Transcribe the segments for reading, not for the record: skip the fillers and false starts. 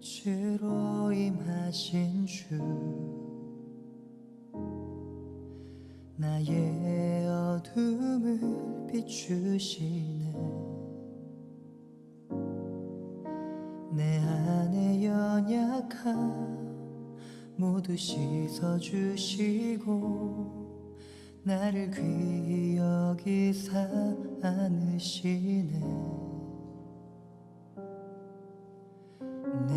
빛으로 임하신 주, 나의 어둠을 비추시네. 내 안에 연약함 모두 씻어주시고 나를 귀히 여기사 안으시네. 내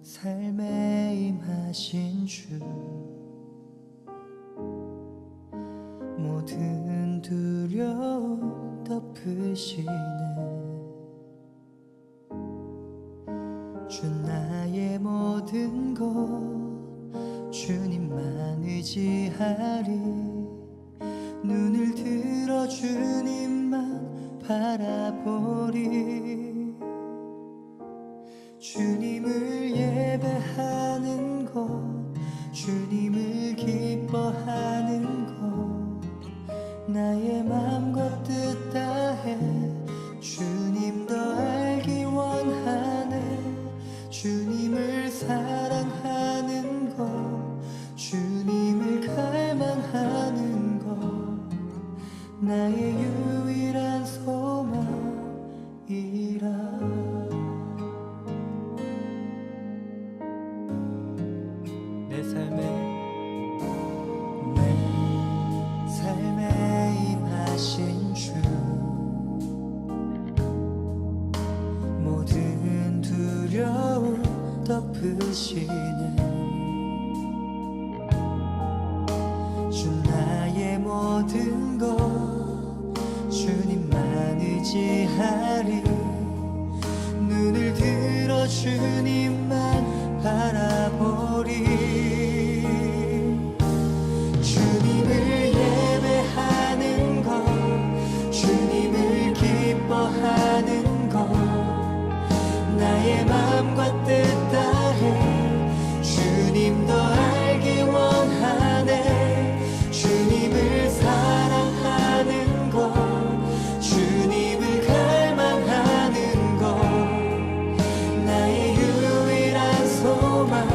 삶에 임하신 주, 모든 두려움 덮으시네. 주 나의 모든 것 주님만 의지하리. 눈을 들어 주님만 바라보리. 주님을 예배하는 것, 주님을 기뻐하는 것, 나의 맘과 뜻 다해 주님 더 알기 원하네. 주님을 사랑하는 것, 주님을 갈망하는 것, 나의 유일한 소망이라. 내 삶에 임하신 주, 모든 두려움 덮으시네. 주 나의 모든 것 주님만 의지하리. 눈을 들어 주님만 바라보리. 주님을 예배하는 것, 주님을 기뻐하는 것, 나의 맘과 뜻 다해 주님 더 알기 원하네. 주님을 사랑하는 것, 주님을 갈망하는 것, 나의 유일한 소망.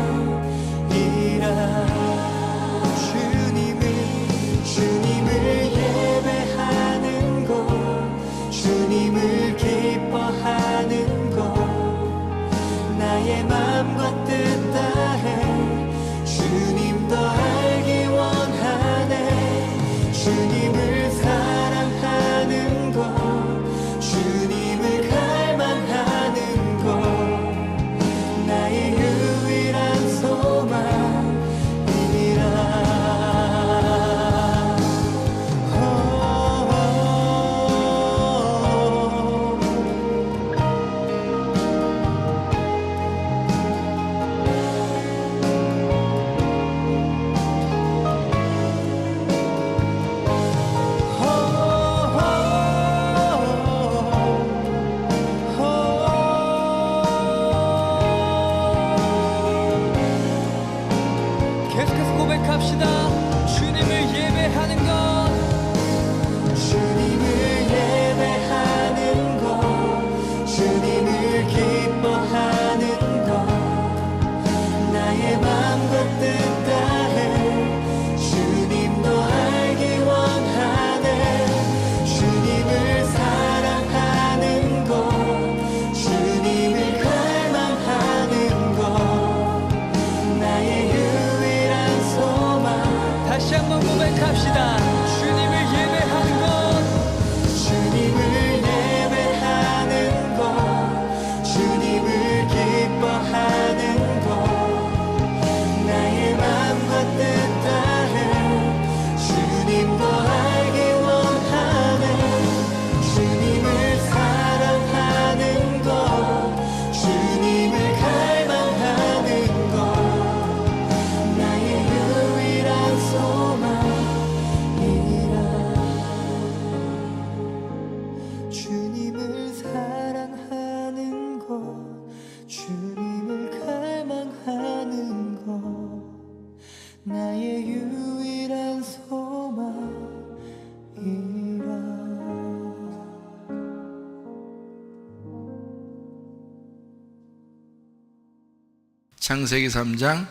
창세기 3장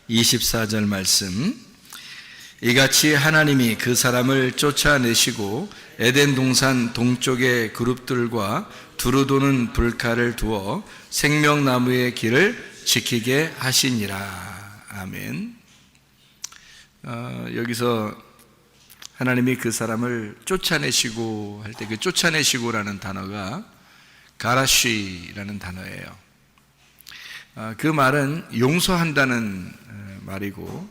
24절 말씀. 이같이 하나님이 그 사람을 쫓아내시고 에덴 동산 동쪽의 그룹들과 두루 도는 불칼을 두어 생명나무의 길을 지키게 하시니라. 아멘. 여기서 하나님이 그 사람을 쫓아내시고 할 때 그 쫓아내시고라는 단어가 가라쉬라는 단어예요. 그 말은 용서한다는 말이고,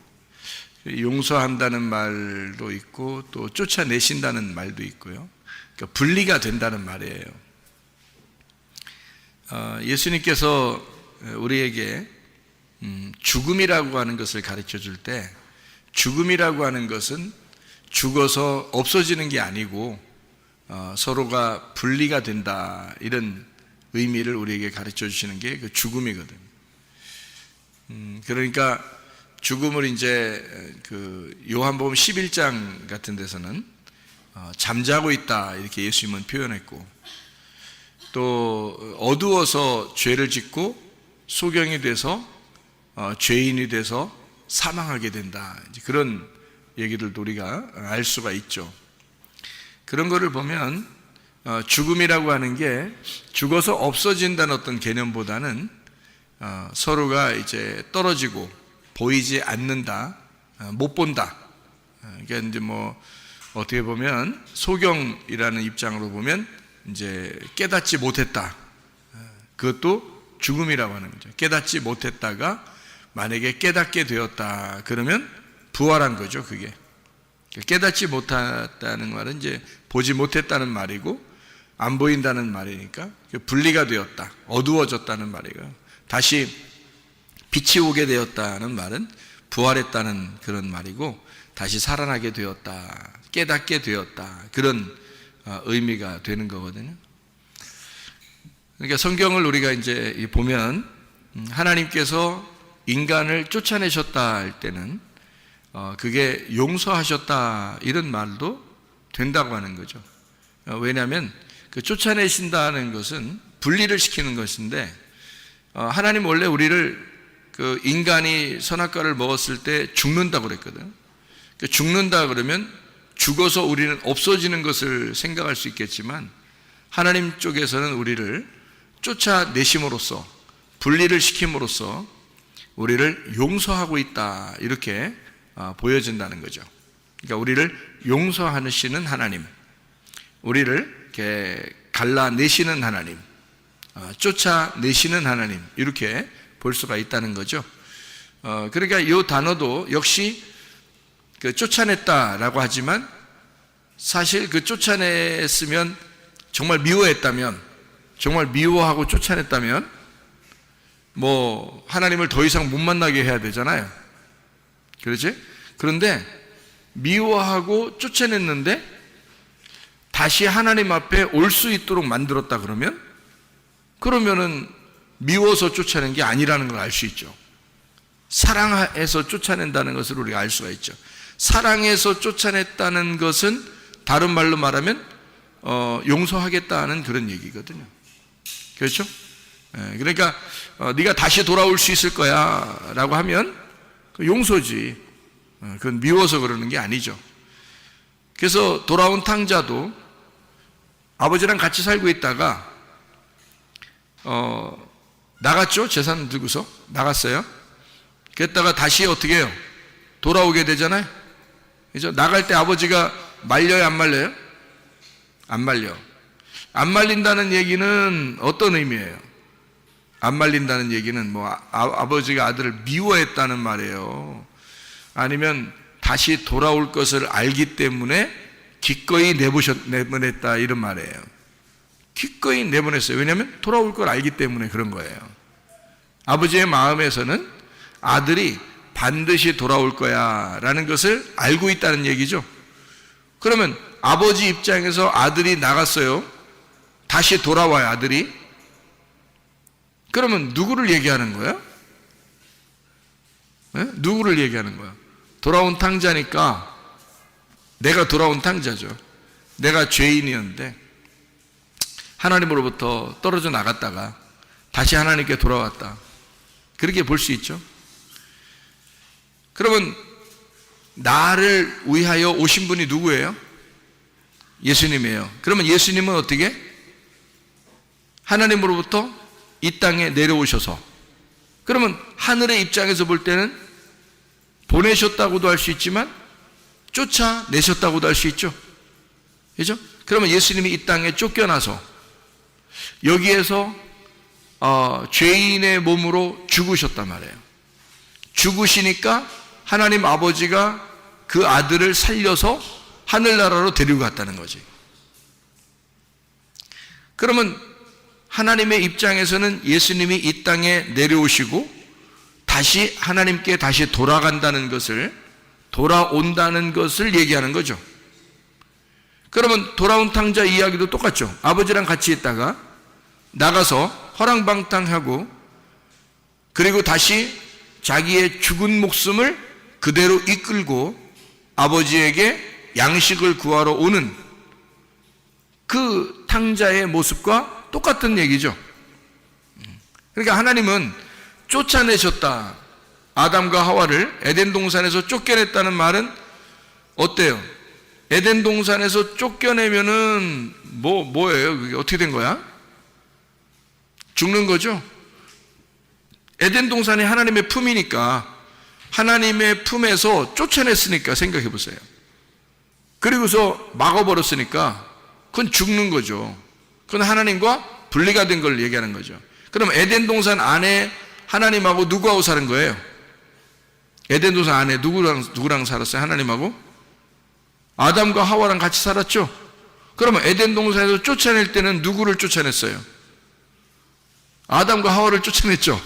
용서한다는 말도 있고 또 쫓아내신다는 말도 있고요. 그러니까 분리가 된다는 말이에요. 예수님께서 우리에게 죽음이라고 하는 것을 가르쳐 줄 때, 죽음이라고 하는 것은 죽어서 없어지는 게 아니고 서로가 분리가 된다, 이런 의미를 우리에게 가르쳐 주시는 게 그 죽음이거든요. 그러니까 죽음을 이제 그 요한복음 11장 같은 데서는 잠자고 있다, 이렇게 예수님은 표현했고, 또 어두워서 죄를 짓고 소경이 돼서 죄인이 돼서 사망하게 된다, 그런 얘기들도 우리가 알 수가 있죠. 그런 거를 보면 죽음이라고 하는 게 죽어서 없어진다는 어떤 개념보다는 서로가 이제 떨어지고 보이지 않는다, 못 본다. 그러니까 이제 뭐 어떻게 보면 소경이라는 입장으로 보면 이제 깨닫지 못했다. 그것도 죽음이라고 하는 거죠. 깨닫지 못했다가 만약에 깨닫게 되었다, 그러면 부활한 거죠, 그게. 깨닫지 못했다는 말은 이제 보지 못했다는 말이고, 안 보인다는 말이니까 분리가 되었다, 어두워졌다는 말이고요. 다시 빛이 오게 되었다는 말은 부활했다는 그런 말이고, 다시 살아나게 되었다, 깨닫게 되었다, 그런 의미가 되는 거거든요. 그러니까 성경을 우리가 이제 보면 하나님께서 인간을 쫓아내셨다 할 때는 그게 용서하셨다, 이런 말도 된다고 하는 거죠. 왜냐하면 그 쫓아내신다는 것은 분리를 시키는 것인데, 하나님 원래 우리를 그 인간이 선악과를 먹었을 때 죽는다고 그랬거든. 죽는다 그러면 죽어서 우리는 없어지는 것을 생각할 수 있겠지만, 하나님 쪽에서는 우리를 쫓아내심으로써, 분리를 시킴으로써 우리를 용서하고 있다, 이렇게 보여진다는 거죠. 그러니까 우리를 용서하시는 하나님, 우리를 이렇게 갈라내시는 하나님, 쫓아내시는 하나님, 이렇게 볼 수가 있다는 거죠. 그러니까 이 단어도 역시 그 쫓아냈다라고 하지만, 사실 그 쫓아냈으면, 정말 미워했다면, 정말 미워하고 쫓아냈다면 뭐 하나님을 더 이상 못 만나게 해야 되잖아요. 그렇지? 그런데 미워하고 쫓아냈는데 다시 하나님 앞에 올 수 있도록 만들었다 그러면은 미워서 쫓아낸 게 아니라는 걸 알 수 있죠. 사랑해서 쫓아낸다는 것을 우리가 알 수가 있죠. 사랑해서 쫓아냈다는 것은 다른 말로 말하면 용서하겠다는 그런 얘기거든요. 그렇죠? 그러니까 네가 다시 돌아올 수 있을 거야 라고 하면 용서지, 그건 미워서 그러는 게 아니죠. 그래서 돌아온 탕자도 아버지랑 같이 살고 있다가 나갔죠. 재산 들고서 나갔어요. 그랬다가 다시 어떻게 해요? 돌아오게 되잖아요. 그죠? 나갈 때 아버지가 말려요, 안 말려요? 안 말려. 안 말린다는 얘기는 어떤 의미예요? 안 말린다는 얘기는 뭐 아버지가 아들을 미워했다는 말이에요. 아니면 다시 돌아올 것을 알기 때문에 기꺼이 내보냈다, 이런 말이에요. 기꺼이 내보냈어요. 왜냐하면 돌아올 걸 알기 때문에 그런 거예요. 아버지의 마음에서는 아들이 반드시 돌아올 거야 라는 것을 알고 있다는 얘기죠. 그러면 아버지 입장에서 아들이 나갔어요. 다시 돌아와요, 아들이. 그러면 누구를 얘기하는 거야? 네? 누구를 얘기하는 거야? 돌아온 탕자니까 내가 돌아온 탕자죠. 내가 죄인이었는데 하나님으로부터 떨어져 나갔다가 다시 하나님께 돌아왔다. 그렇게 볼 수 있죠. 그러면 나를 위하여 오신 분이 누구예요? 예수님이에요. 그러면 예수님은 어떻게? 하나님으로부터 이 땅에 내려오셔서, 그러면 하늘의 입장에서 볼 때는 보내셨다고도 할 수 있지만 쫓아내셨다고도 할 수 있죠. 그죠? 그러면 예수님이 이 땅에 쫓겨나서 여기에서 죄인의 몸으로 죽으셨단 말이에요. 죽으시니까 하나님 아버지가 그 아들을 살려서 하늘나라로 데리고 갔다는 거지. 그러면 하나님의 입장에서는 예수님이 이 땅에 내려오시고 다시 하나님께 다시 돌아간다는 것을, 돌아온다는 것을 얘기하는 거죠. 그러면 돌아온 탕자 이야기도 똑같죠. 아버지랑 같이 있다가 나가서 허랑방탕하고 그리고 다시 자기의 죽은 목숨을 그대로 이끌고 아버지에게 양식을 구하러 오는 그 탕자의 모습과 똑같은 얘기죠. 그러니까 하나님은 쫓아내셨다. 아담과 하와를 에덴 동산에서 쫓겨냈다는 말은 어때요? 에덴 동산에서 쫓겨내면은 뭐예요? 그게 어떻게 된 거야? 죽는 거죠? 에덴 동산이 하나님의 품이니까, 하나님의 품에서 쫓아냈으니까 생각해 보세요. 그리고서 막아버렸으니까 그건 죽는 거죠. 그건 하나님과 분리가 된 걸 얘기하는 거죠. 그럼 에덴 동산 안에 하나님하고 누구하고 사는 거예요? 에덴 동산 안에 누구랑 살았어요? 하나님하고? 아담과 하와랑 같이 살았죠? 그러면 에덴 동산에서 쫓아낼 때는 누구를 쫓아냈어요? 아담과 하와를 쫓아냈죠?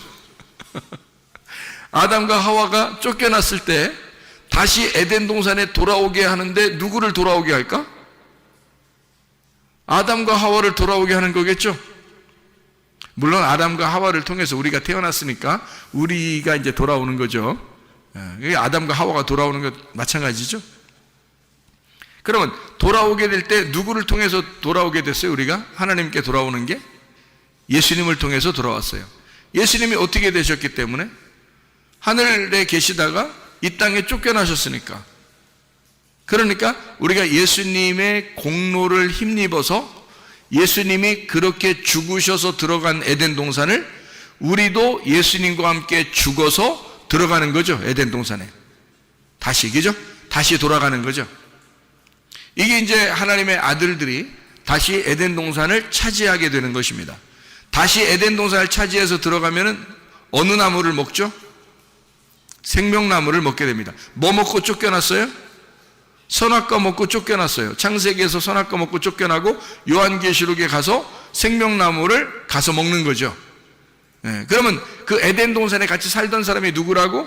아담과 하와가 쫓겨났을 때 다시 에덴 동산에 돌아오게 하는데 누구를 돌아오게 할까? 아담과 하와를 돌아오게 하는 거겠죠? 물론 아담과 하와를 통해서 우리가 태어났으니까 우리가 이제 돌아오는 거죠. 아담과 하와가 돌아오는 것 마찬가지죠. 그러면 돌아오게 될 때 누구를 통해서 돌아오게 됐어요? 우리가 하나님께 돌아오는 게 예수님을 통해서 돌아왔어요. 예수님이 어떻게 되셨기 때문에? 하늘에 계시다가 이 땅에 쫓겨나셨으니까. 그러니까 우리가 예수님의 공로를 힘입어서 예수님이 그렇게 죽으셔서 들어간 에덴 동산을 우리도 예수님과 함께 죽어서 들어가는 거죠. 에덴 동산에 다시, 그죠? 다시 돌아가는 거죠. 이게 이제 하나님의 아들들이 다시 에덴 동산을 차지하게 되는 것입니다. 다시 에덴 동산을 차지해서 들어가면은 어느 나무를 먹죠? 생명나무를 먹게 됩니다. 뭐 먹고 쫓겨났어요? 선악과 먹고 쫓겨났어요. 창세기에서 선악과 먹고 쫓겨나고 요한계시록에 가서 생명나무를 가서 먹는 거죠. 그러면 그 에덴 동산에 같이 살던 사람이 누구라고?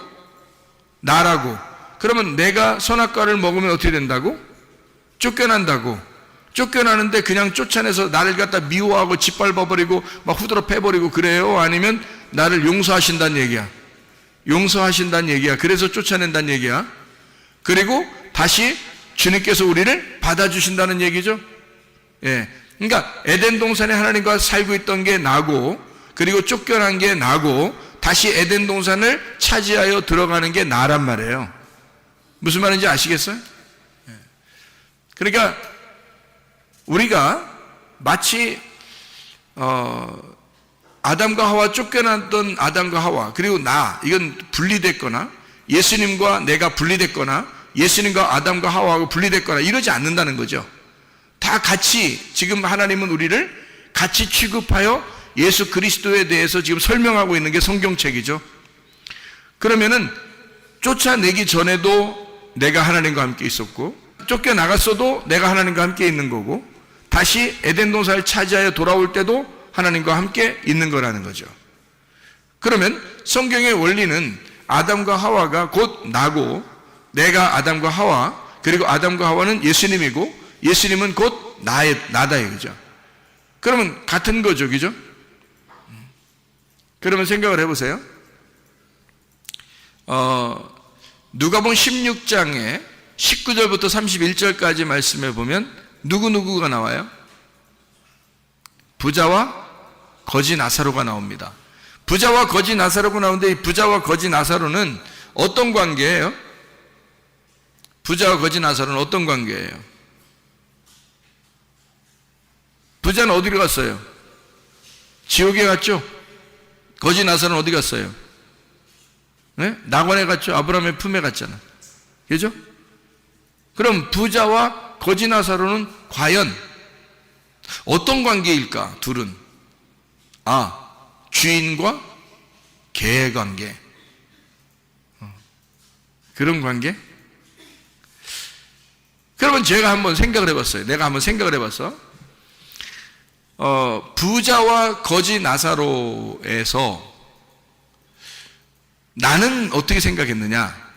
나라고. 그러면 내가 선악과를 먹으면 어떻게 된다고? 쫓겨난다고. 쫓겨나는데 그냥 쫓아내서 나를 갖다 미워하고 짓밟아버리고 막 후드러 패버리고 그래요? 아니면 나를 용서하신다는 얘기야? 용서하신다는 얘기야. 그래서 쫓아낸다는 얘기야. 그리고 다시 주님께서 우리를 받아주신다는 얘기죠. 그러니까 에덴 동산에 하나님과 살고 있던 게 나고, 그리고 쫓겨난 게 나고, 다시 에덴 동산을 차지하여 들어가는 게 나란 말이에요. 무슨 말인지 아시겠어요? 그러니까 우리가 마치 아담과 하와, 쫓겨났던 아담과 하와, 그리고 이건 분리됐거나 예수님과 내가 분리됐거나 예수님과 아담과 하와하고 분리됐거나 이러지 않는다는 거죠. 다 같이, 지금 하나님은 우리를 같이 취급하여 예수 그리스도에 대해서 지금 설명하고 있는 게 성경책이죠. 그러면은 쫓아내기 전에도 내가 하나님과 함께 있었고, 쫓겨나갔어도 내가 하나님과 함께 있는 거고, 다시 에덴 동산을 차지하여 돌아올 때도 하나님과 함께 있는 거라는 거죠. 그러면 성경의 원리는 아담과 하와가 곧 나고, 내가 아담과 하와, 그리고 아담과 하와는 예수님이고 예수님은 곧 나다 이거죠. 그러면 같은 거죠, 그죠? 그러면 생각을 해보세요. 누가복음 16장에 19절부터 31절까지 말씀해 보면 누구누구가 나와요? 부자와 거지 나사로가 나옵니다. 부자와 거지 나사로가 나오는데 이 부자와 거지 나사로는 어떤 관계예요? 부자와 거지 나사로는 어떤 관계예요? 부자는 어디로 갔어요? 지옥에 갔죠? 거지 나사로는 어디 갔어요? 네? 낙원에 갔죠? 아브라함의 품에 갔잖아. 그죠? 그럼 부자와 거지 나사로는 과연 어떤 관계일까? 둘은 주인과 개의 관계. 그런 관계? 그러면 제가 한번 생각을 해봤어요. 내가 한번 생각을 해봤어. 부자와 거지 나사로에서 나는 어떻게 생각했느냐?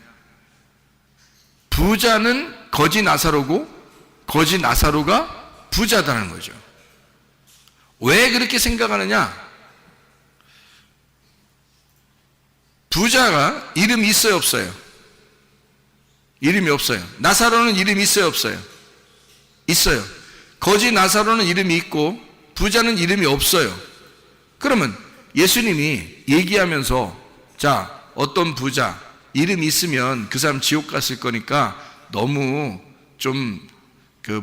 부자는 거지 나사로고 거지 나사로가 부자다는 거죠. 왜 그렇게 생각하느냐? 부자가 이름이 있어요, 없어요? 이름이 없어요. 나사로는 이름이 있어요, 없어요? 있어요. 거지 나사로는 이름이 있고 부자는 이름이 없어요. 그러면 예수님이 얘기하면서 자, 어떤 부자 이름이 있으면 그 사람 지옥 갔을 거니까 너무 좀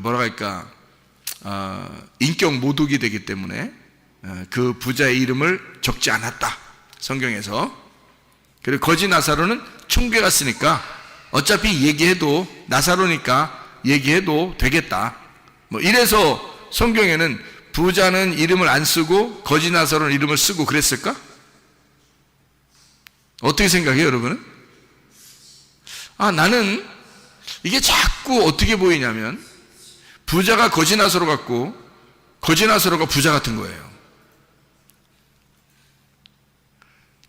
뭐라 할까 인격 모독이 되기 때문에 그 부자의 이름을 적지 않았다, 성경에서. 그리고 거지 나사로는 천국에 갔으니까 어차피 얘기해도 나사로니까 얘기해도 되겠다, 뭐 이래서 성경에는 부자는 이름을 안 쓰고 거지 나사로는 이름을 쓰고 그랬을까? 어떻게 생각해요, 여러분은? 나는 이게 자꾸 어떻게 보이냐면 부자가 거지 나사로 같고 거지 나사로가 부자 같은 거예요.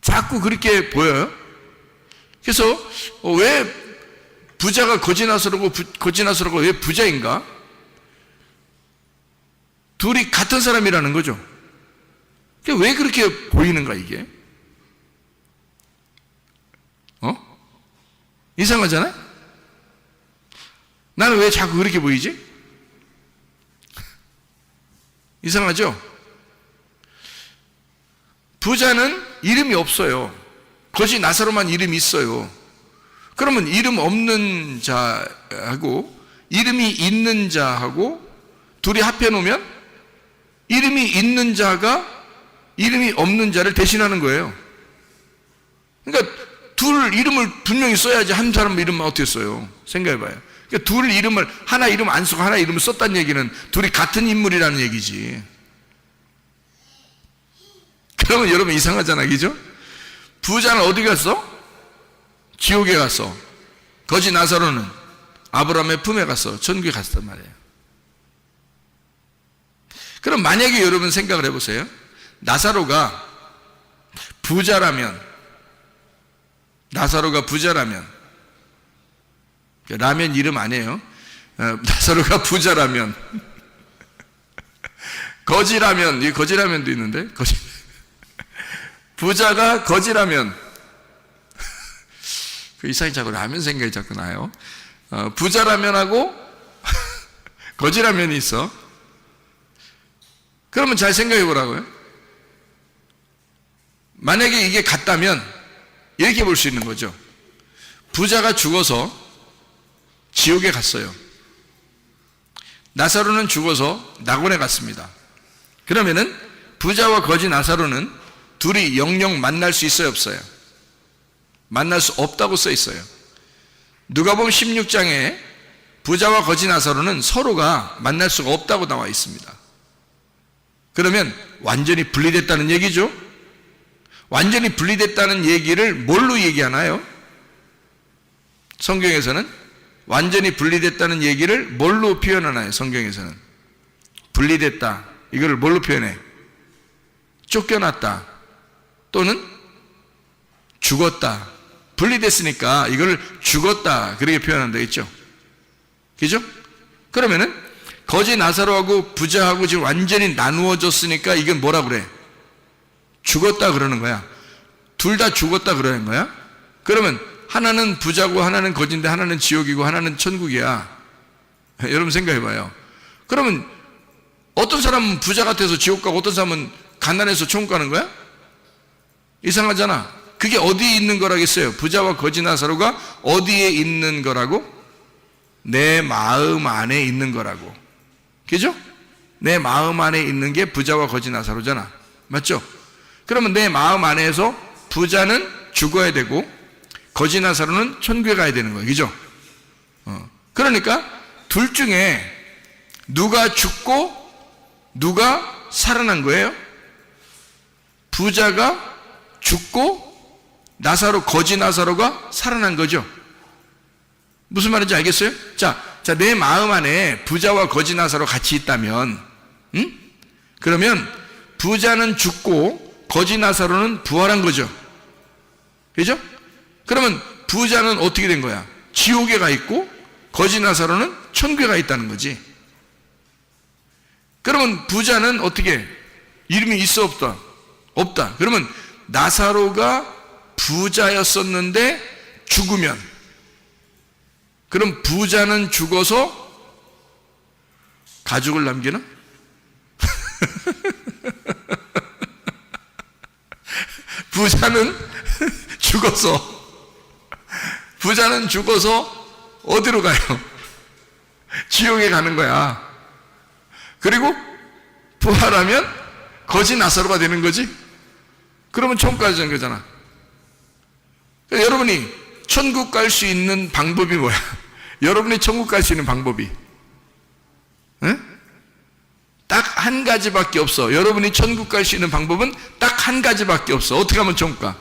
자꾸 그렇게 보여요. 그래서 왜 부자가 거지 나사로고 거지 나사로가 왜 부자인가? 둘이 같은 사람이라는 거죠. 왜 그렇게 보이는가 이게? 이상하잖아요? 나는 왜 자꾸 그렇게 보이지? 이상하죠? 부자는 이름이 없어요. 거지 나사로만 이름이 있어요. 그러면 이름 없는 자하고 이름이 있는 자하고 둘이 합해 놓으면 이름이 있는 자가 이름이 없는 자를 대신하는 거예요. 그러니까 둘 이름을 분명히 써야지 한 사람 이름만 어떻게 써요? 생각해봐요. 그러니까 둘 이름을 하나 이름 안 쓰고 하나 이름을 썼다는 얘기는 둘이 같은 인물이라는 얘기지. 그러면 여러분 이상하잖아, 그죠? 부자는 어디 갔어? 지옥에 갔어. 거지 나사로는 아브라함의 품에 갔어. 천국에 갔단 말이에요. 그럼 만약에 여러분 생각을 해보세요. 나사로가 부자라면 라면 이름 아니에요. 나사로가 부자라면 거지라면, 이 거지라면도 있는데 부자가 거지라면 그 이상이 자꾸 라면 생각이 자꾸 나요. 부자라면하고 거지라면이 있어. 그러면 잘 생각해 보라고요. 만약에 이게 같다면 이렇게 볼 수 있는 거죠. 부자가 죽어서 지옥에 갔어요. 나사로는 죽어서 낙원에 갔습니다. 그러면은 부자와 거지 나사로는 둘이 영영 만날 수 있어요, 없어요? 만날 수 없다고 써 있어요. 누가복음 16장에 부자와 거지 나사로는 서로가 만날 수가 없다고 나와 있습니다. 그러면 완전히 분리됐다는 얘기죠. 완전히 분리됐다는 얘기를 뭘로 얘기하나요? 성경에서는 완전히 분리됐다는 얘기를 뭘로 표현하나요? 성경에서는 분리됐다, 이거를 뭘로 표현해? 쫓겨났다 또는 죽었다. 분리됐으니까 이걸 죽었다 그렇게 표현한다 했죠. 그죠? 그러면은 거지 나사로하고 부자하고 지금 완전히 나누어졌으니까 이건 뭐라 그래? 죽었다 그러는 거야. 둘 다 죽었다 그러는 거야. 그러면 하나는 부자고 하나는 거지인데 하나는 지옥이고 하나는 천국이야. 여러분 생각해봐요. 그러면 어떤 사람은 부자 같아서 지옥 가고 어떤 사람은 가난해서 천국 가는 거야? 이상하잖아. 그게 어디에 있는 거라겠어요? 부자와 거지 나사로가 어디에 있는 거라고? 내 마음 안에 있는 거라고. 그죠? 내 마음 안에 있는 게 부자와 거지 나사로잖아. 맞죠? 그러면 내 마음 안에서 부자는 죽어야 되고 거지 나사로는 천국에 가야 되는 거예요. 그죠? 그러니까 둘 중에 누가 죽고 누가 살아난 거예요? 부자가 죽고 나사로, 거지 나사로가 살아난 거죠. 무슨 말인지 알겠어요? 자, 내 마음 안에 부자와 거지 나사로 같이 있다면, 그러면 부자는 죽고 거지 나사로는 부활한 거죠. 그죠? 그러면 부자는 어떻게 된 거야? 지옥에 가 있고 거지 나사로는 천국에 가 있다는 거지. 그러면 부자는 어떻게? 이름이 있어 없다? 없다. 그러면 나사로가 부자였었는데 죽으면, 그럼 부자는 죽어서 가족을 남기나? 부자는 죽어서 어디로 가요? 지옥에 가는 거야. 그리고 부활하면 거지 나사로가 되는 거지. 그러면 천국 가는 거잖아. 여러분이 천국 갈 수 있는 방법이 뭐야? 여러분이 천국 갈 수 있는 방법이 딱 한 가지밖에 없어. 여러분이 천국 갈 수 있는 방법은 딱 한 가지밖에 없어. 어떻게 하면 천국 가?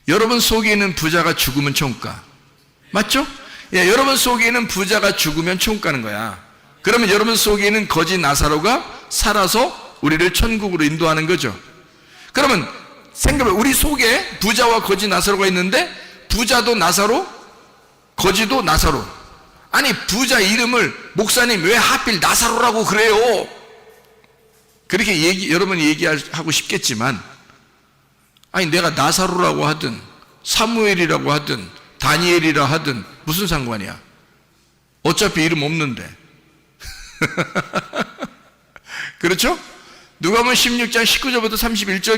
여러분 속에 있는 부자가 죽으면 천국 가. 맞죠? 예, 여러분 속에 있는 부자가 죽으면 천국 가는 거야. 그러면 여러분 속에 있는 거지 나사로가 살아서 우리를 천국으로 인도하는 거죠. 그러면 생각해, 우리 속에 부자와 거지 나사로가 있는데 부자도 나사로, 거지도 나사로. 아니, 부자 이름을 목사님 왜 하필 나사로라고 그래요? 그렇게 여러분이 얘기하고 싶겠지만, 아니, 내가 나사로라고 하든 사무엘이라고 하든 다니엘이라 하든 무슨 상관이야? 어차피 이름 없는데. 그렇죠? 누가복음 16장 19절부터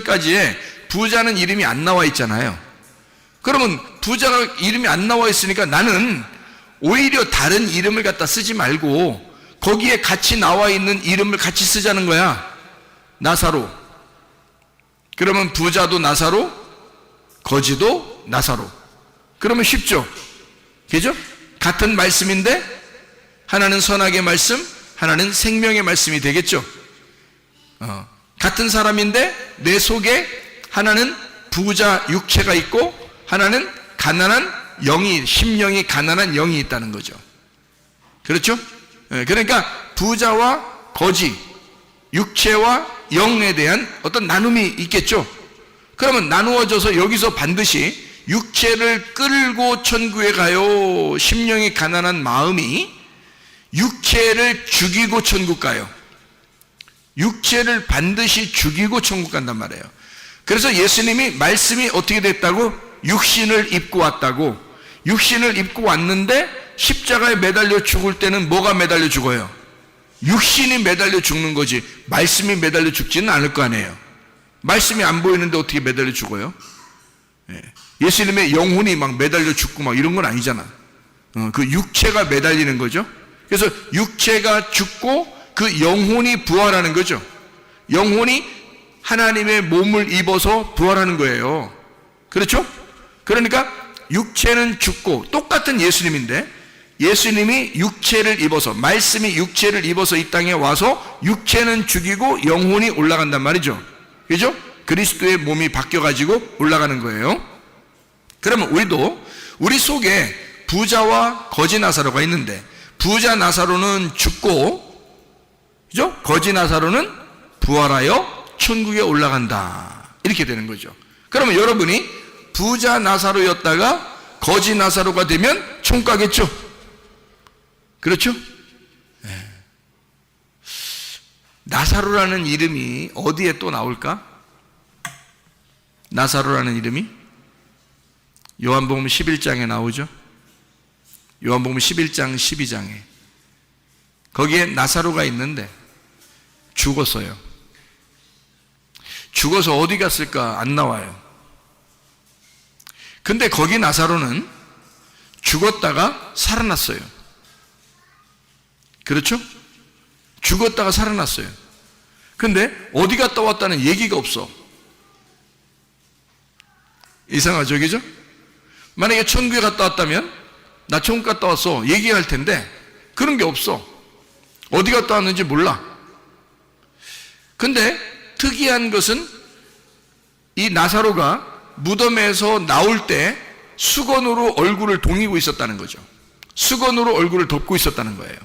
31절까지에 부자는 이름이 안 나와 있잖아요. 그러면 부자가 이름이 안 나와 있으니까 나는 오히려 다른 이름을 갖다 쓰지 말고 거기에 같이 나와 있는 이름을 같이 쓰자는 거야. 나사로. 그러면 부자도 나사로, 거지도 나사로. 그러면 쉽죠? 그죠? 같은 말씀인데 하나는 선악의 말씀, 하나는 생명의 말씀이 되겠죠? 같은 사람인데 내 속에 하나는 부자 육체가 있고 하나는 가난한 영이, 심령이 가난한 영이 있다는 거죠. 그렇죠? 그러니까 부자와 거지, 육체와 영에 대한 어떤 나눔이 있겠죠. 그러면 나누어져서 여기서 반드시 육체를 끌고 천국에 가요. 심령이 가난한 마음이 육체를 죽이고 천국 가요. 육체를 반드시 죽이고 천국 간단 말이에요. 그래서 예수님이 말씀이 어떻게 됐다고? 육신을 입고 왔다고. 육신을 입고 왔는데 십자가에 매달려 죽을 때는 뭐가 매달려 죽어요? 육신이 매달려 죽는 거지 말씀이 매달려 죽지는 않을 거 아니에요. 말씀이 안 보이는데 어떻게 매달려 죽어요? 예수님의 영혼이 막 매달려 죽고 막 이런 건 아니잖아. 그 육체가 매달리는 거죠. 그래서 육체가 죽고 그 영혼이 부활하는 거죠. 영혼이 하나님의 몸을 입어서 부활하는 거예요. 그렇죠? 그러니까 육체는 죽고, 똑같은 예수님인데 예수님이 육체를 입어서, 말씀이 육체를 입어서 이 땅에 와서 육체는 죽이고 영혼이 올라간단 말이죠. 그죠? 그리스도의 몸이 바뀌어가지고 올라가는 거예요. 그러면 우리도 우리 속에 부자와 거지 나사로가 있는데 부자 나사로는 죽고, 그죠? 거지 나사로는 부활하여 천국에 올라간다. 이렇게 되는 거죠. 그러면 여러분이 부자 나사로였다가 거지 나사로가 되면 천국 가겠죠? 그렇죠? 네. 나사로라는 이름이 어디에 또 나올까? 나사로라는 이름이 요한복음 11장에 나오죠. 요한복음 11장 12장에 거기에 나사로가 있는데 죽었어요. 죽어서 어디 갔을까? 안 나와요. 근데 거기 나사로는 죽었다가 살아났어요. 그렇죠? 죽었다가 살아났어요. 근데 어디 갔다 왔다는 얘기가 없어. 이상하죠, 그죠? 만약에 천국에 갔다 왔다면 나 천국 갔다 왔어 얘기할 텐데 그런 게 없어. 어디 갔다 왔는지 몰라. 근데 특이한 것은 이 나사로가 무덤에서 나올 때 수건으로 얼굴을 동이고 있었다는 거죠. 수건으로 얼굴을 덮고 있었다는 거예요.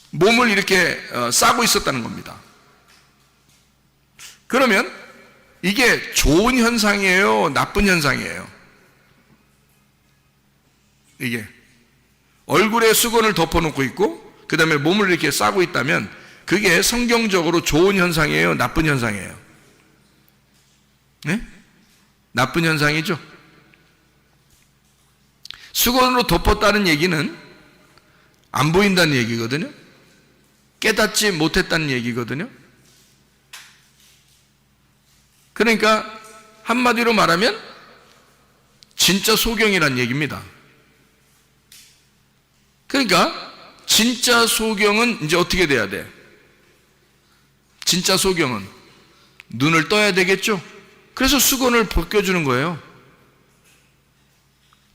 몸을 이렇게 싸고 있었다는 겁니다. 그러면 이게 좋은 현상이에요? 나쁜 현상이에요? 이게 얼굴에 수건을 덮어놓고 있고 그 다음에 몸을 이렇게 싸고 있다면 그게 성경적으로 좋은 현상이에요? 나쁜 현상이에요? 네? 나쁜 현상이죠. 수건으로 덮었다는 얘기는 안 보인다는 얘기거든요. 깨닫지 못했다는 얘기거든요. 그러니까 한마디로 말하면 진짜 소경이란 얘기입니다. 그러니까 진짜 소경은 이제 어떻게 돼야 돼? 진짜 소경은 눈을 떠야 되겠죠? 그래서 수건을 벗겨주는 거예요.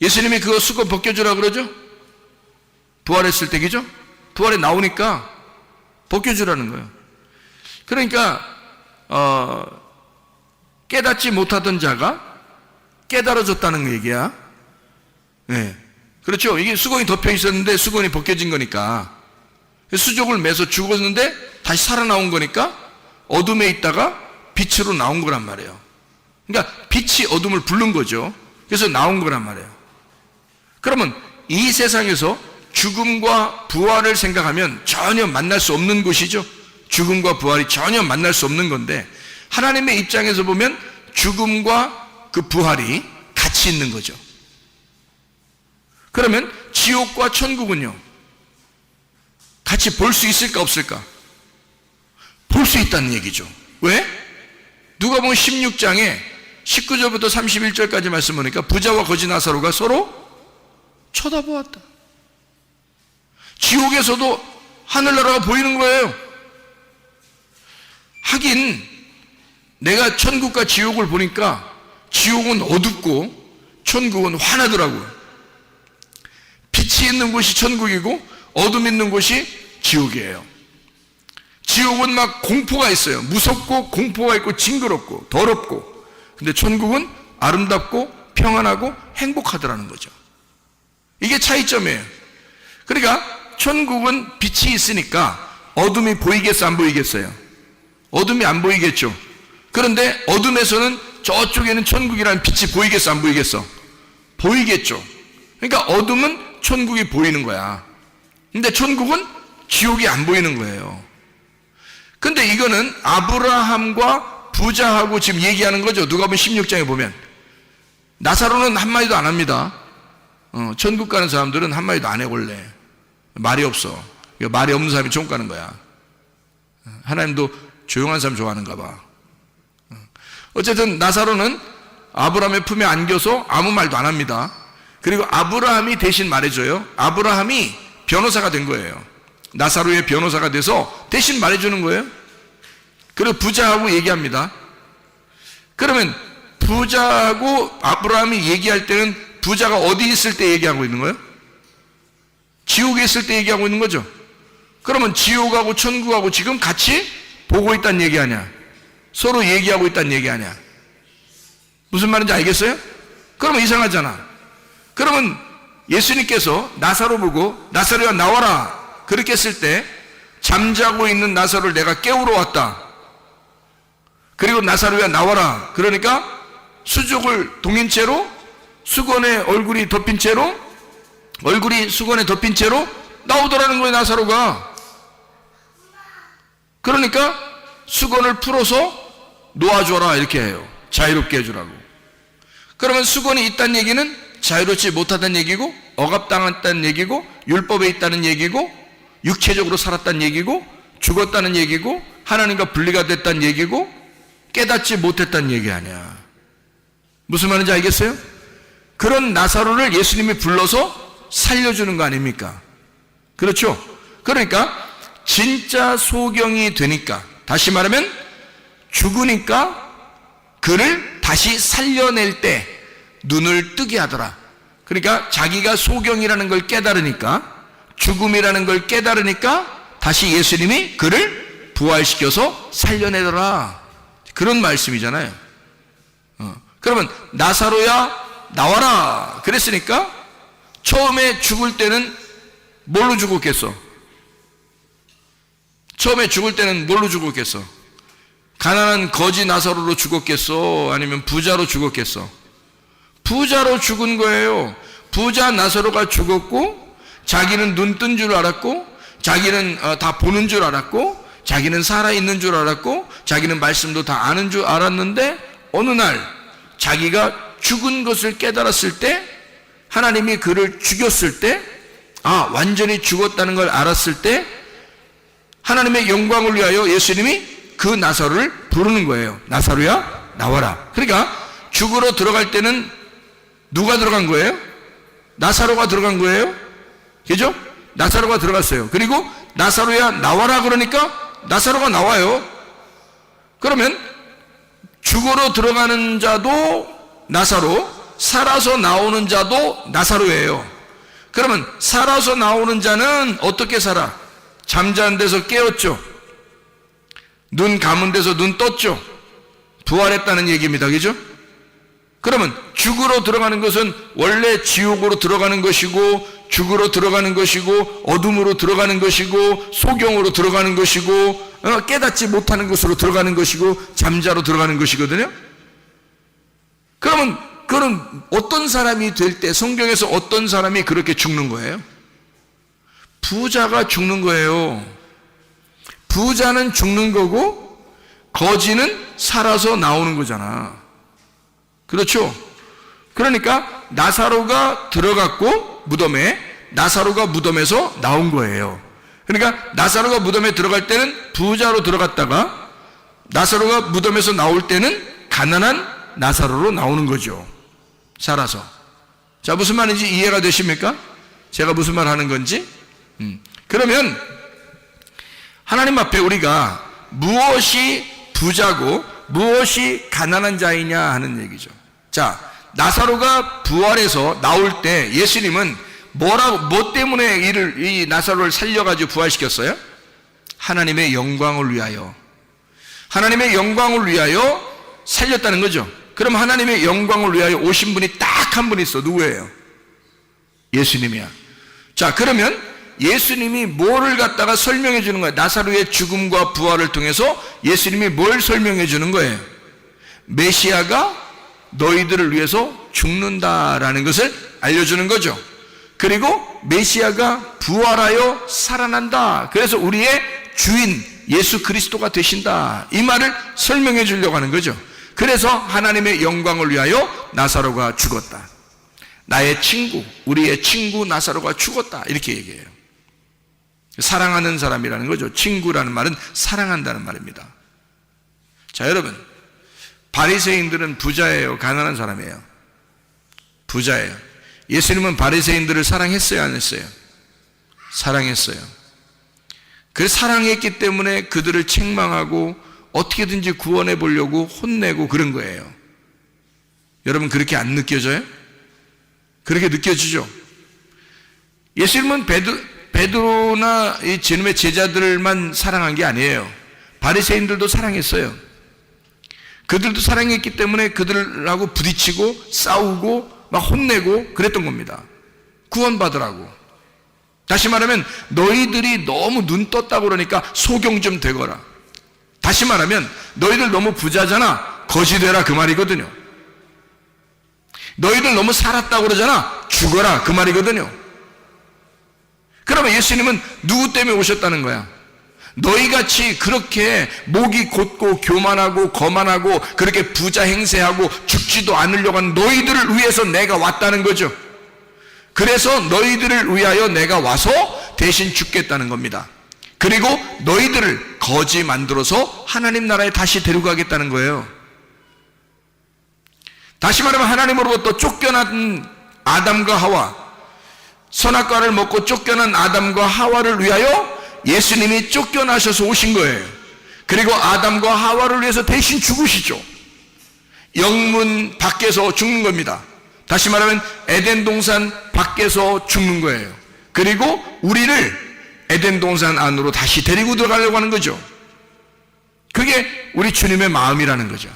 예수님이 그거 수건 벗겨주라 그러죠? 부활했을 때기죠? 부활에 나오니까 벗겨주라는 거예요. 그러니까 깨닫지 못하던 자가 깨달아졌다는 얘기야. 네. 그렇죠? 이게 수건이 덮여 있었는데 수건이 벗겨진 거니까 수족을 매서 죽었는데 다시 살아나온 거니까 어둠에 있다가 빛으로 나온 거란 말이에요. 그러니까 빛이 어둠을 부른 거죠. 그래서 나온 거란 말이에요. 그러면 이 세상에서 죽음과 부활을 생각하면 전혀 만날 수 없는 곳이죠. 죽음과 부활이 전혀 만날 수 없는 건데 하나님의 입장에서 보면 죽음과 그 부활이 같이 있는 거죠. 그러면 지옥과 천국은요 같이 볼 수 있을까 없을까? 볼 수 있다는 얘기죠. 왜? 누가복음 16장에 19절부터 31절까지 말씀 보니까 부자와 거지 나사로가 서로 쳐다보았다. 지옥에서도 하늘나라가 보이는 거예요. 하긴 내가 천국과 지옥을 보니까 지옥은 어둡고 천국은 환하더라고요. 빛이 있는 곳이 천국이고 어둠 있는 곳이 지옥이에요. 지옥은 막 공포가 있어요. 무섭고 공포가 있고 징그럽고 더럽고. 근데 천국은 아름답고 평안하고 행복하더라는 거죠. 이게 차이점이에요. 그러니까 천국은 빛이 있으니까 어둠이 보이겠어 안 보이겠어요? 어둠이 안 보이겠죠. 그런데 어둠에서는 저쪽에는 천국이라는 빛이 보이겠어 안 보이겠어? 보이겠죠. 그러니까 어둠은 천국이 보이는 거야. 근데 천국은 지옥이 안 보이는 거예요. 근데 이거는 아브라함과 부자하고 지금 얘기하는 거죠. 누가복음 16장에 보면 나사로는 한마디도 안 합니다. 천국 가는 사람들은 한마디도 안 해 원래. 말이 없어. 말이 없는 사람이 천국 가는 거야. 하나님도 조용한 사람 좋아하는가 봐. 어쨌든 나사로는 아브라함의 품에 안겨서 아무 말도 안 합니다. 그리고 아브라함이 대신 말해줘요. 아브라함이 변호사가 된 거예요. 나사로의 변호사가 돼서 대신 말해주는 거예요. 그리고 부자하고 얘기합니다. 그러면 부자하고 아브라함이 얘기할 때는 부자가 어디 있을 때 얘기하고 있는 거예요? 지옥에 있을 때 얘기하고 있는 거죠. 그러면 지옥하고 천국하고 지금 같이 보고 있다는 얘기 아니야? 서로 얘기하고 있다는 얘기 아니야? 무슨 말인지 알겠어요? 그러면 이상하잖아. 그러면 예수님께서 나사로 보고 나사로야 나와라 그렇게 했을 때 잠자고 있는 나사로를 내가 깨우러 왔다. 그리고 나사로야 나와라 그러니까 수족을 동인 채로 수건에 얼굴이 덮인 채로 얼굴이 수건에 덮인 채로 나오더라는 거예요. 나사로가. 그러니까 수건을 풀어서 놓아줘라 이렇게 해요. 자유롭게 해주라고. 그러면 수건이 있다는 얘기는 자유롭지 못하다는 얘기고 억압당했다는 얘기고 율법에 있다는 얘기고 육체적으로 살았다는 얘기고 죽었다는 얘기고 하나님과 분리가 됐다는 얘기고 깨닫지 못했다는 얘기 아니야. 무슨 말인지 알겠어요? 그런 나사로를 예수님이 불러서 살려주는 거 아닙니까? 그렇죠? 그러니까 진짜 소경이 되니까, 다시 말하면 죽으니까 그를 다시 살려낼 때 눈을 뜨게 하더라. 그러니까 자기가 소경이라는 걸 깨달으니까, 죽음이라는 걸 깨달으니까 다시 예수님이 그를 부활시켜서 살려내더라. 그런 말씀이잖아요. 그러면 나사로야 나와라 그랬으니까 처음에 죽을 때는 뭘로 죽었겠어? 처음에 죽을 때는 뭘로 죽었겠어? 가난한 거지 나사로로 죽었겠어? 아니면 부자로 죽었겠어? 부자로 죽은 거예요. 부자 나사로가 죽었고, 자기는 눈 뜬 줄 알았고, 자기는 다 보는 줄 알았고, 자기는 살아있는 줄 알았고, 자기는 말씀도 다 아는 줄 알았는데, 어느 날 자기가 죽은 것을 깨달았을 때, 하나님이 그를 죽였을 때, 완전히 죽었다는 걸 알았을 때, 하나님의 영광을 위하여 예수님이 그 나사로를 부르는 거예요. 나사로야 나와라. 그러니까 죽으러 들어갈 때는 누가 들어간 거예요? 나사로가 들어간 거예요. 그죠? 나사로가 들어갔어요. 그리고 나사로야 나와라 그러니까 나사로가 나와요. 그러면 죽으러 들어가는 자도 나사로, 살아서 나오는 자도 나사로예요. 그러면 살아서 나오는 자는 어떻게 살아? 잠자는 데서 깨었죠. 눈 감은 데서 눈 떴죠. 부활했다는 얘기입니다. 그죠? 그러면 죽으러 들어가는 것은 원래 지옥으로 들어가는 것이고, 죽으러 들어가는 것이고, 어둠으로 들어가는 것이고, 소경으로 들어가는 것이고, 깨닫지 못하는 것으로 들어가는 것이고, 잠자로 들어가는 것이거든요. 그러면 그는 어떤 사람이 될 때, 성경에서 어떤 사람이 그렇게 죽는 거예요? 부자가 죽는 거예요. 부자는 죽는 거고 거지는 살아서 나오는 거잖아. 그렇죠? 그러니까 나사로가 들어갔고 무덤에, 나사로가 무덤에서 나온 거예요. 그러니까 나사로가 무덤에 들어갈 때는 부자로 들어갔다가, 나사로가 무덤에서 나올 때는 가난한 나사로로 나오는 거죠. 살아서. 자, 무슨 말인지 이해가 되십니까? 제가 무슨 말 하는 건지? 그러면 하나님 앞에 우리가 무엇이 부자고 무엇이 가난한 자이냐 하는 얘기죠. 자, 나사로가 부활해서 나올 때 예수님은 뭐 때문에 이 나사로를 살려가지고 부활시켰어요? 하나님의 영광을 위하여. 하나님의 영광을 위하여 살렸다는 거죠. 그럼 하나님의 영광을 위하여 오신 분이 딱 한 분 있어. 누구예요? 예수님이야. 자, 그러면 예수님이 뭐를 갖다가 설명해 주는 거예요? 나사로의 죽음과 부활을 통해서 예수님이 뭘 설명해 주는 거예요? 메시아가 너희들을 위해서 죽는다라는 것을 알려주는 거죠. 그리고 메시아가 부활하여 살아난다. 그래서 우리의 주인 예수 그리스도가 되신다. 이 말을 설명해 주려고 하는 거죠. 그래서 하나님의 영광을 위하여 나사로가 죽었다. 나의 친구, 우리의 친구 나사로가 죽었다. 이렇게 얘기해요. 사랑하는 사람이라는 거죠. 친구라는 말은 사랑한다는 말입니다. 자, 여러분, 바리새인들은 부자예요, 가난한 사람이에요? 부자예요. 예수님은 바리새인들을 사랑했어요, 안 했어요? 사랑했어요. 그래서 사랑했기 때문에 그들을 책망하고 어떻게든지 구원해 보려고 혼내고 그런 거예요. 여러분, 그렇게 안 느껴져요? 그렇게 느껴지죠? 예수님은 베드로나 이 제놈의 제자들만 사랑한 게 아니에요. 바리새인들도 사랑했어요. 그들도 사랑했기 때문에 그들하고 부딪히고 싸우고 막 혼내고 그랬던 겁니다. 구원받으라고. 다시 말하면 너희들이 너무 눈 떴다고 그러니까 소경 좀 되거라. 다시 말하면 너희들 너무 부자잖아, 거지 되라, 그 말이거든요. 너희들 너무 살았다고 그러잖아, 죽어라, 그 말이거든요. 그러면 예수님은 누구 때문에 오셨다는 거야? 너희같이 그렇게 목이 곧고 교만하고 거만하고 그렇게 부자 행세하고 죽지도 않으려고 하는 너희들을 위해서 내가 왔다는 거죠. 그래서 너희들을 위하여 내가 와서 대신 죽겠다는 겁니다. 그리고 너희들을 거지 만들어서 하나님 나라에 다시 데리고 가겠다는 거예요. 다시 말하면 하나님으로부터 쫓겨난 아담과 하와, 선악과를 먹고 쫓겨난 아담과 하와를 위하여 예수님이 쫓겨나셔서 오신 거예요. 그리고 아담과 하와를 위해서 대신 죽으시죠. 영문 밖에서 죽는 겁니다. 다시 말하면 에덴 동산 밖에서 죽는 거예요. 그리고 우리를 에덴 동산 안으로 다시 데리고 들어가려고 하는 거죠. 그게 우리 주님의 마음이라는 거죠.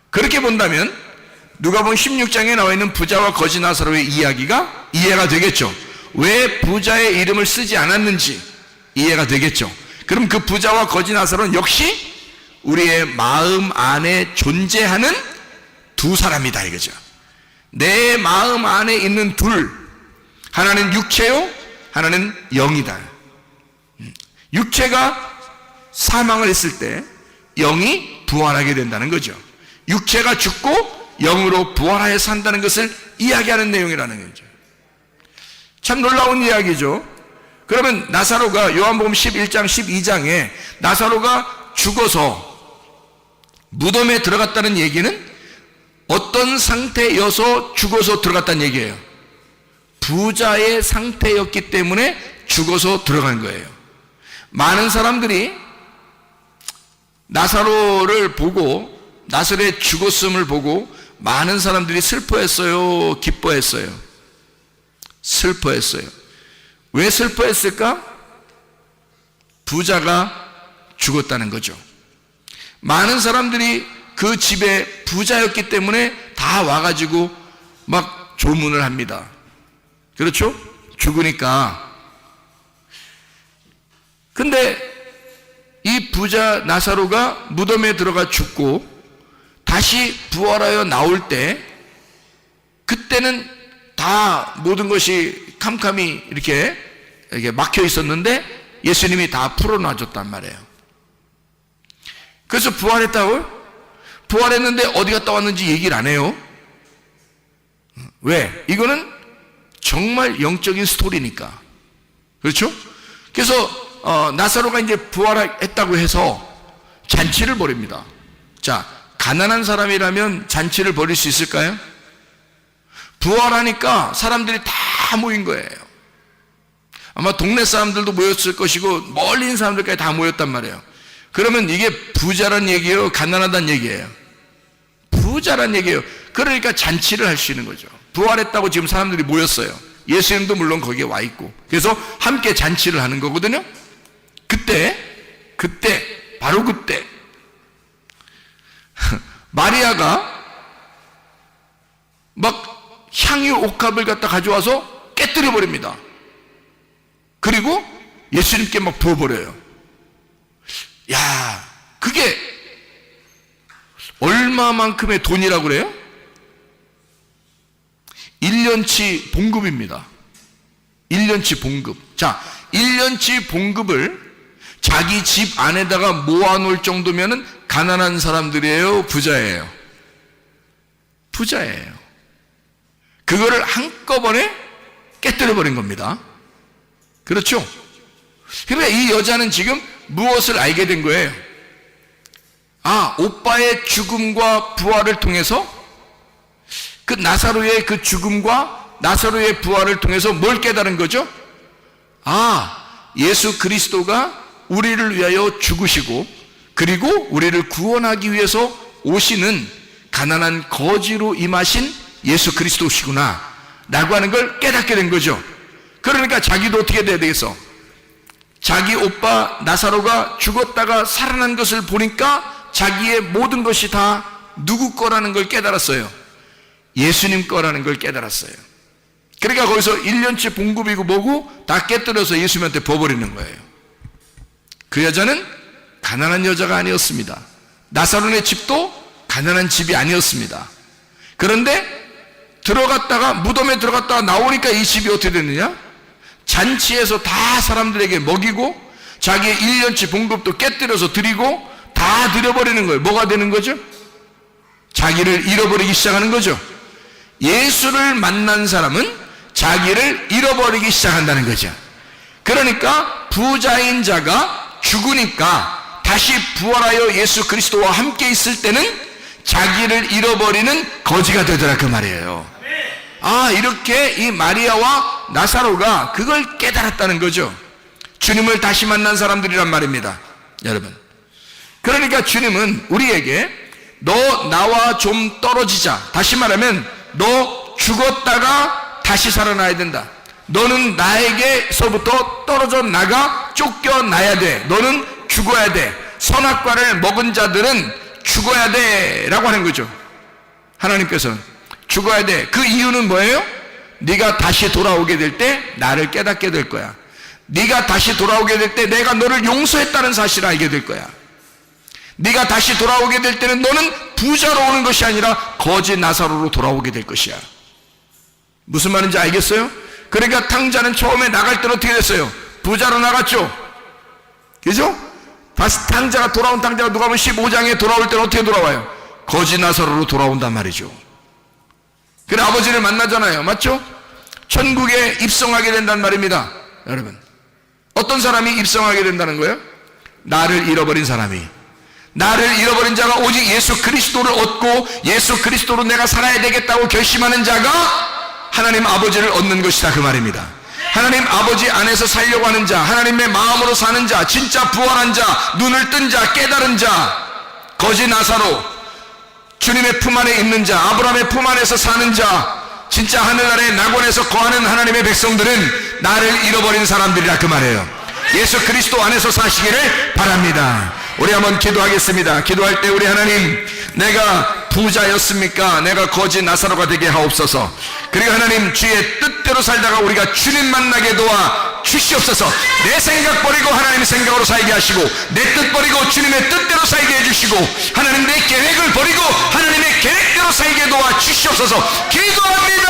그렇게 본다면 누가복음 16장에 나와 있는 부자와 거지 나사로의 이야기가 이해가 되겠죠. 왜 부자의 이름을 쓰지 않았는지 이해가 되겠죠. 그럼 그 부자와 거지 나사로는 역시 우리의 마음 안에 존재하는 두 사람이다 이거죠. 내 마음 안에 있는 둘, 하나는 육체요, 하나는 영이다. 육체가 사망을 했을 때 영이 부활하게 된다는 거죠. 육체가 죽고 영으로 부활하여 산다는 것을 이야기하는 내용이라는 거죠. 참 놀라운 이야기죠. 그러면 나사로가 요한복음 11장 12장에 나사로가 죽어서 무덤에 들어갔다는 얘기는 어떤 상태여서 죽어서 들어갔다는 얘기예요. 부자의 상태였기 때문에 죽어서 들어간 거예요. 많은 사람들이 나사로를 보고, 나사로의 죽었음을 보고 많은 사람들이 슬퍼했어요, 기뻐했어요? 슬퍼했어요. 왜 슬퍼했을까? 부자가 죽었다는 거죠. 많은 사람들이 그 집에 부자였기 때문에 다 와가지고 막 조문을 합니다. 그렇죠? 죽으니까. 근데 이 부자 나사로가 무덤에 들어가 죽고 다시 부활하여 나올 때, 그때는 다 모든 것이 캄캄이 이렇게 막혀 있었는데 예수님이 다 풀어놔줬단 말이에요. 그래서 부활했다고요? 부활했는데 어디 갔다 왔는지 얘기를 안 해요. 왜? 이거는 정말 영적인 스토리니까. 그렇죠? 그래서 나사로가 이제 부활했다고 해서 잔치를 벌입니다. 자, 가난한 사람이라면 잔치를 벌일 수 있을까요? 부활하니까 사람들이 다 모인 거예요. 아마 동네 사람들도 모였을 것이고 멀리 있는 사람들까지 다 모였단 말이에요. 그러면 이게 부자란 얘기예요, 가난하다는 얘기예요? 부자란 얘기예요. 그러니까 잔치를 할 수 있는 거죠. 부활했다고 지금 사람들이 모였어요. 예수님도 물론 거기에 와 있고. 그래서 함께 잔치를 하는 거거든요. 그때 바로 그때 마리아가 막 향유 옥합을 갖다 가져와서 깨뜨려 버립니다. 그리고 예수님께 막 부어버려요. 야, 그게 얼마만큼의 돈이라고 그래요? 1년치 봉급입니다. 1년치 봉급. 자, 1년치 봉급을 자기 집 안에다가 모아놓을 정도면은 가난한 사람들이에요, 부자예요? 부자예요. 그거를 한꺼번에 깨뜨려버린 겁니다. 그렇죠? 그러니까 이 여자는 지금 무엇을 알게 된 거예요? 아, 오빠의 죽음과 부활을 통해서, 그 나사로의 그 죽음과 나사로의 부활을 통해서 뭘 깨달은 거죠? 아, 예수 그리스도가 우리를 위하여 죽으시고 그리고 우리를 구원하기 위해서 오시는 가난한 거지로 임하신 예수 그리스도시구나 라고 하는 걸 깨닫게 된 거죠. 그러니까 자기도 어떻게 돼야 되겠어? 자기 오빠 나사로가 죽었다가 살아난 것을 보니까 자기의 모든 것이 다 누구 거라는 걸 깨달았어요. 예수님 거라는 걸 깨달았어요. 그러니까 거기서 1년치 봉급이고 뭐고 다 깨뜨려서 예수님한테 부어버리는 거예요. 그 여자는 가난한 여자가 아니었습니다. 나사로의 집도 가난한 집이 아니었습니다. 그런데 들어갔다가 무덤에 들어갔다가 나오니까 이 집이 어떻게 됐느냐? 잔치에서 다 사람들에게 먹이고 자기의 1년치 봉급도 깨뜨려서 드리고 다 드려버리는 거예요. 뭐가 되는 거죠? 자기를 잃어버리기 시작하는 거죠. 예수를 만난 사람은 자기를 잃어버리기 시작한다는 거죠. 그러니까 부자인 자가 죽으니까 다시 부활하여 예수 그리스도와 함께 있을 때는 자기를 잃어버리는 거지가 되더라 그 말이에요. 아, 이렇게 이 마리아와 나사로가 그걸 깨달았다는 거죠. 주님을 다시 만난 사람들이란 말입니다, 여러분. 그러니까 주님은 우리에게 너 나와 좀 떨어지자, 다시 말하면 너 죽었다가 다시 살아나야 된다. 너는 나에게서부터 떨어져 나가 쫓겨나야 돼. 너는 죽어야 돼. 선악과를 먹은 자들은 죽어야 돼 라고 하는 거죠. 하나님께서는 죽어야 돼. 그 이유는 뭐예요? 네가 다시 돌아오게 될 때 나를 깨닫게 될 거야. 네가 다시 돌아오게 될 때 내가 너를 용서했다는 사실을 알게 될 거야. 네가 다시 돌아오게 될 때는 너는 부자로 오는 것이 아니라 거지 나사로로 돌아오게 될 것이야. 무슨 말인지 알겠어요? 그러니까 탕자는 처음에 나갈 때는 어떻게 됐어요? 부자로 나갔죠. 그죠? 다시 탕자가 돌아온 탕자가 누가 보면 15장에 돌아올 때는 어떻게 돌아와요? 거지 나사로로 돌아온단 말이죠. 그래 아버지를 만나잖아요. 맞죠? 천국에 입성하게 된단 말입니다. 여러분, 어떤 사람이 입성하게 된다는 거예요? 나를 잃어버린 사람이. 나를 잃어버린 자가 오직 예수 그리스도를 얻고 예수 그리스도로 내가 살아야 되겠다고 결심하는 자가 하나님 아버지를 얻는 것이다 그 말입니다. 하나님 아버지 안에서 살려고 하는 자, 하나님의 마음으로 사는 자, 진짜 부활한 자, 눈을 뜬 자, 깨달은 자, 거지 나사로, 주님의 품 안에 있는 자, 아브라함의 품 안에서 사는 자, 진짜 하늘나라의 낙원에서 거하는 하나님의 백성들은 나를 잃어버린 사람들이라 그 말이에요. 예수 그리스도 안에서 사시기를 바랍니다. 우리 한번 기도하겠습니다. 기도할 때 우리 하나님, 내가 부자였습니까? 내가 거지 나사로가 되게 하옵소서. 그리고 하나님, 주의 뜻대로 살다가 우리가 주님 만나게 도와 주시옵소서. 내 생각 버리고 하나님의 생각으로 살게 하시고, 내 뜻 버리고 주님의 뜻대로 살게 해주시고, 하나님 내 계획을 버리고 하나님의 계획대로 살게 도와 주시옵소서. 기도합니다.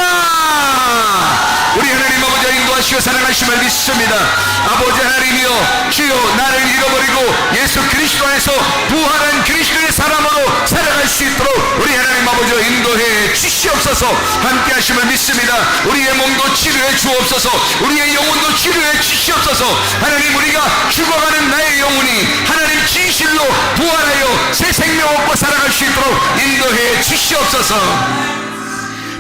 우리 하나님 아버지와 인도하시고 사랑하심을 믿습니다. 아버지 하나님이여, 주여 나를 잃어버리고 예수 그리스도 안에서 부활한 그리스도의 사람으로 살아갈 수 있도록 우리 하나님 아버지와 인도해 주시옵소서. 함께 하심을 믿습니다. 우리의 몸도 치료해 주옵소서. 우리의 영혼도 치료해 주시옵소서. 하나님, 우리가 죽어가는 나의 영혼이 하나님 진실로 부활하여 새 생명 얻고 살아갈 수 있도록 인도해 주시옵소서.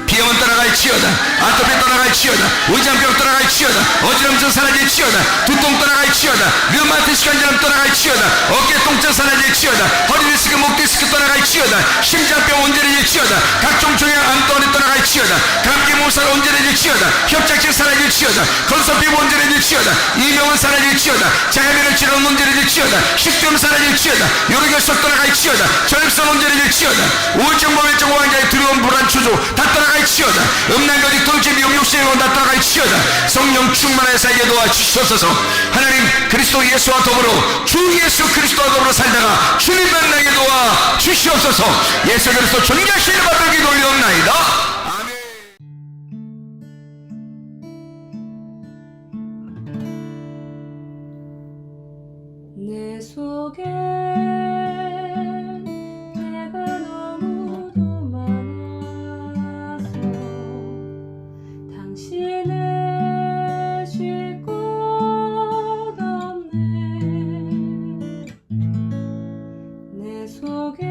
비염은 떠나갈지어다. 아토피 떠나갈지어다. 의장병 떠나갈지어다. 어지럼증 사라질지어다. 두통 떠나갈지어다. 류마티스 관절염 떠나갈지어다. 어깨통증 사라질지어다. 허리디스크 목디스크 떠나갈지어다. 심장병 온전해질지어다. 각종 종양 암 또한 떠나갈지어다. 감기 몸살 온전해질지어다. 협착증 사라질지어다. 건선피부 온전해질지어다. 이명은 사라질지어다. 장애면을 치료는 온전해질지어다. 식도염 사라질지어다. 요로결석 떠나갈지어다. 저혈선 온전해질지어다. 우울증 모멸증 환자의 두려움 불안 추조 다 떠나갈지어다. 음란거짓 돌지 미용 욕심을 다 떠나갈지어다. 성령 충만하여 살게 도와주시옵소서. 하나님, 그리스도 예수와 더불어 주 예수 그리스도와 더불어 살다가 주님 만나게 도와주시옵소서. 예수 그리스도 존귀하시는 받들기 돌리옵나이다. 아멘. 내 속에 내가 너무도 많아서 당신을 쉴 곳 없네. 내 속에